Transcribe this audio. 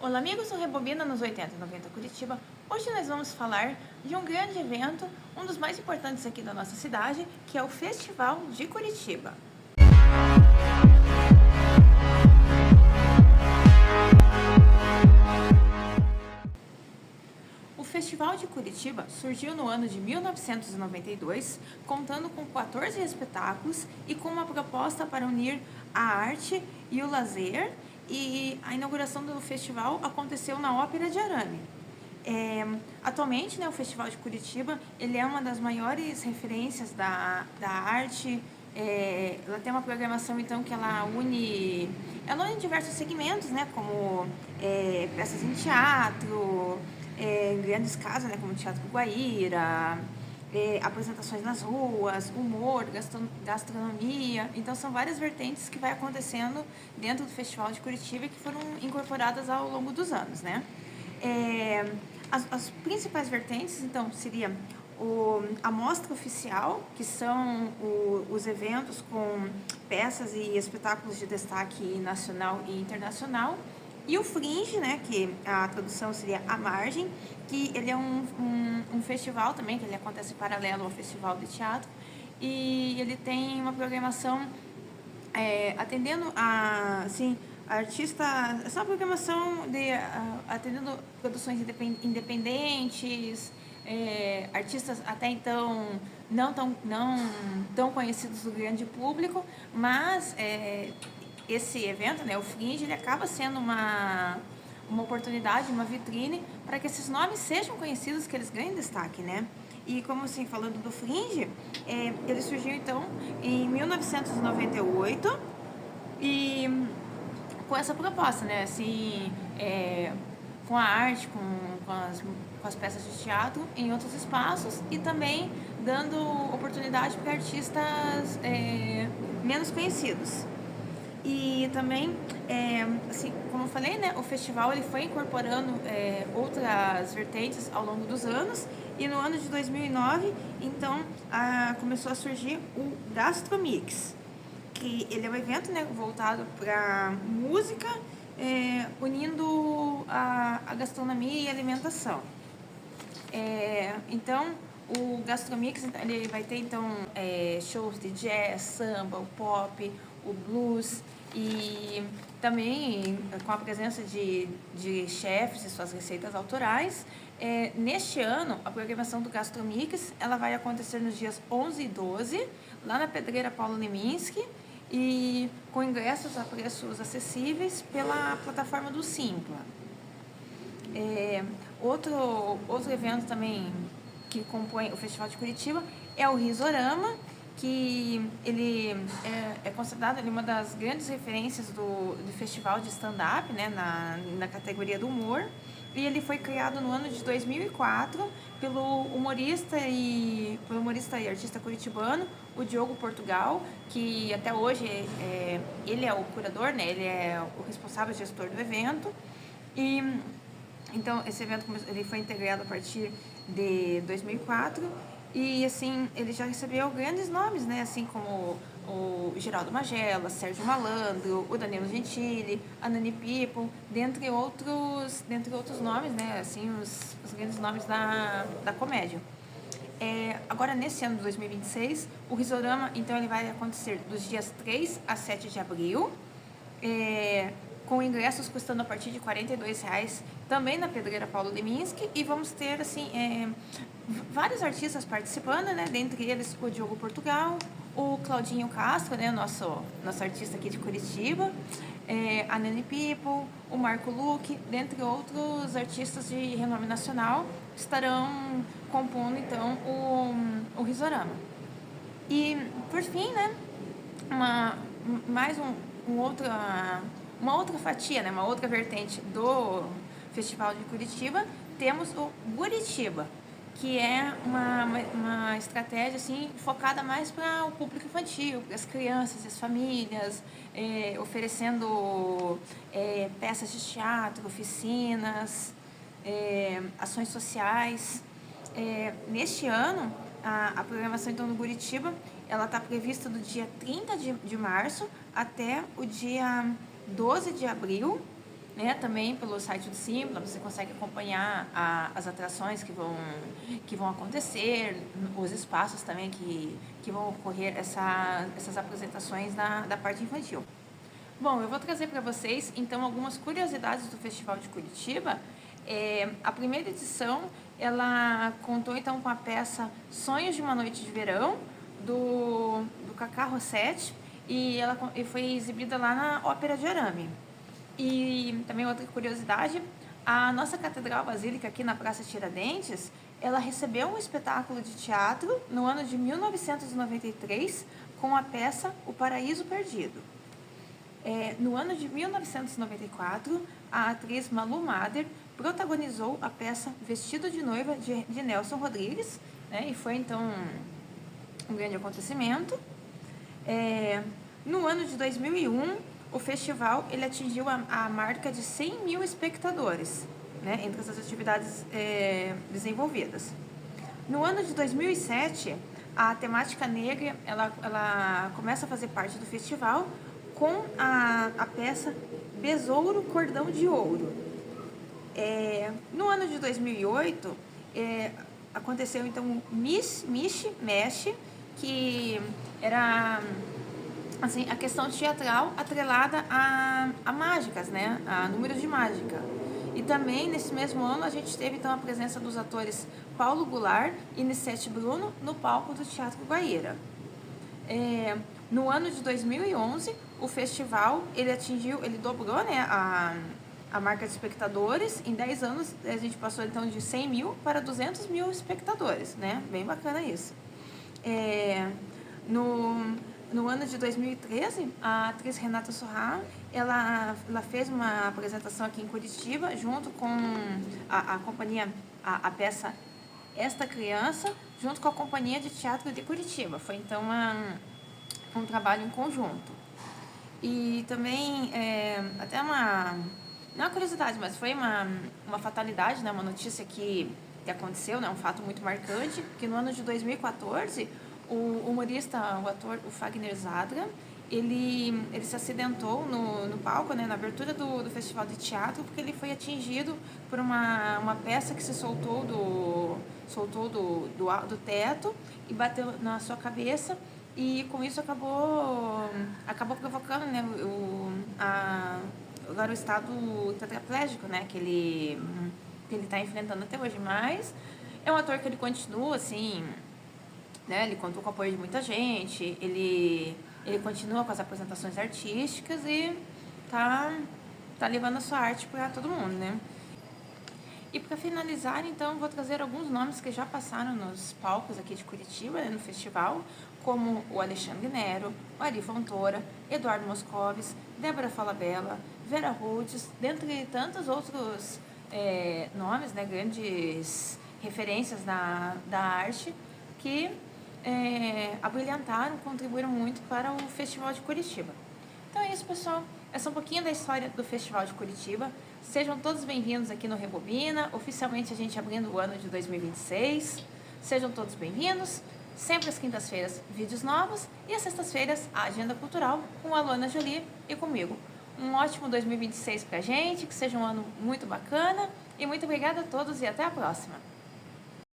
Olá amigos do Rebobina nos 80 e 90 Curitiba. Hoje nós vamos falar de um grande evento, um dos mais importantes aqui da nossa cidade, que é o Festival de Curitiba. O Festival de Curitiba surgiu no ano de 1992, contando com 14 espetáculos e com uma proposta para unir a arte e o lazer, e a inauguração do festival aconteceu na Ópera de Arame. Atualmente, né, o Festival de Curitiba ele é uma das maiores referências da arte. Ela tem uma programação então que ela une diversos segmentos, né, como peças em teatro, em grandes casas, né, como o Teatro Guaíra, apresentações nas ruas, humor, gastronomia. Então são várias vertentes que vai acontecendo dentro do Festival de Curitiba e que foram incorporadas ao longo dos anos, né? As principais vertentes, então, seria a mostra oficial, que são os eventos com peças e espetáculos de destaque nacional e internacional, e o Fringe, né, que a tradução seria a margem, que ele é um festival também, que ele acontece paralelo ao festival de teatro, e ele tem uma programação atendendo assim, artista, essa é uma programação atendendo produções independentes, artistas até então não tão conhecidos do grande público, mas esse evento, né, o Fringe, ele acaba sendo uma oportunidade, uma vitrine para que esses nomes sejam conhecidos, que eles ganhem destaque, né? E como assim, falando do Fringe, ele surgiu então em 1998 e com essa proposta, né? Assim, com a arte, com as peças de teatro em outros espaços e também dando oportunidade para artistas menos conhecidos. E também, assim, como eu falei, né, o festival ele foi incorporando outras vertentes ao longo dos anos, e no ano de 2009, então, começou a surgir o Gastromix, que ele é um evento, né, voltado para música, unindo a gastronomia e a alimentação. Então, o Gastromix ele vai ter então shows de jazz, samba, o pop, o blues, e também com a presença de chefes e suas receitas autorais. Neste ano, a programação do Gastromix ela vai acontecer nos dias 11 e 12, lá na Pedreira Paulo Leminski, e com ingressos a preços acessíveis pela plataforma do Simpla. Outro evento também que compõe o Festival de Curitiba é o Risorama, que ele é considerado uma das grandes referências do festival de stand-up, né, na categoria do humor, e ele foi criado no ano de 2004 pelo humorista e artista curitibano, o Diogo Portugal, que até hoje ele é o curador, né, ele é o responsável gestor do evento. E então esse evento ele foi integrado a partir de 2004 e assim ele já recebeu grandes nomes, né, assim como o Geraldo Magela, Sérgio Malandro, o Danilo Gentili, a Nani People, dentre outros nomes, né, assim os grandes nomes da comédia. Agora nesse ano de 2026, o Risorama então ele vai acontecer dos dias 3 a 7 de abril. Com ingressos custando a partir de R$ 42,00, também na Pedreira Paulo Leminski, e vamos ter assim vários artistas participando, né? Dentre eles o Diogo Portugal, o Claudinho Castro, né? Nosso artista aqui de Curitiba, a Nani People, o Marco Luque, dentre outros artistas de renome nacional, estarão compondo então o Risorama. E por fim, né? Uma outra fatia, né, uma outra vertente do Festival de Curitiba, temos o Guritiba, que é uma estratégia assim, focada mais para o público infantil, para as crianças e as famílias, oferecendo peças de teatro, oficinas, ações sociais. Neste ano, a programação então do Guritiba ela está prevista do dia 30 de março até o dia 12 de abril, né? Também pelo site do Simpla você consegue acompanhar as atrações que vão acontecer, os espaços também que vão ocorrer essas apresentações da parte infantil. Bom, eu vou trazer para vocês, então, algumas curiosidades do Festival de Curitiba. A primeira edição, ela contou, então, com a peça Sonhos de uma Noite de Verão, do Cacá Rossetti, e foi exibida lá na Ópera de Arame. E também outra curiosidade, a nossa Catedral Basílica aqui na Praça Tiradentes, ela recebeu um espetáculo de teatro no ano de 1993 com a peça O Paraíso Perdido. No ano de 1994, a atriz Malu Mader protagonizou a peça Vestido de Noiva de Nelson Rodrigues, né, e foi então um grande acontecimento. No ano de 2001, o festival ele atingiu a marca de 100 mil espectadores, né, entre as atividades desenvolvidas. No ano de 2007, a temática negra ela começa a fazer parte do festival com a peça Besouro Cordão de Ouro. No ano de 2008, aconteceu então o Mish Mesh, que era assim, a questão teatral atrelada a mágicas, né? A números de mágica. E também, nesse mesmo ano, a gente teve então a presença dos atores Paulo Goulart e Nissete Bruno no palco do Teatro Guaíra. No ano de 2011, o festival ele dobrou, né, a marca de espectadores. Em 10 anos, a gente passou então de 100 mil para 200 mil espectadores, né? Bem bacana isso. No ano de 2013, a atriz Renata Sorrah, ela fez uma apresentação aqui em Curitiba, junto com a companhia, a peça Esta Criança, junto com a Companhia de Teatro de Curitiba. Foi, então, um trabalho em conjunto. E também, até não é uma curiosidade, mas foi uma fatalidade, né? Uma notícia que aconteceu, né? Um fato muito marcante, que no ano de 2014, o humorista, o ator, o Fagner Zadra, ele se acidentou no palco, né, na abertura do festival de teatro, porque ele foi atingido por uma peça que se soltou do teto e bateu na sua cabeça, e com isso acabou provocando, né, agora o estado tetraplégico, né, que ele está enfrentando até hoje. Mas é um ator que ele continua assim, né, ele contou com o apoio de muita gente, ele continua com as apresentações artísticas e tá levando a sua arte para todo mundo, né? E para finalizar, então, vou trazer alguns nomes que já passaram nos palcos aqui de Curitiba, né, no festival, como o Alexandre Nero, o Ari Fontoura, Eduardo Moscovis, Débora Falabella, Vera Rhodes, dentre tantos outros nomes, né, grandes referências da arte, que abrilhantaram, contribuíram muito para o Festival de Curitiba. Então é isso, pessoal. Essa é um pouquinho da história do Festival de Curitiba. Sejam todos bem-vindos aqui no Rebobina, oficialmente a gente abrindo o ano de 2026. Sejam todos bem-vindos. Sempre às quintas-feiras, vídeos novos, e às sextas-feiras, a agenda cultural com a Luana Jolie e comigo. Um ótimo 2026 pra gente, que seja um ano muito bacana, e muito obrigada a todos e até a próxima!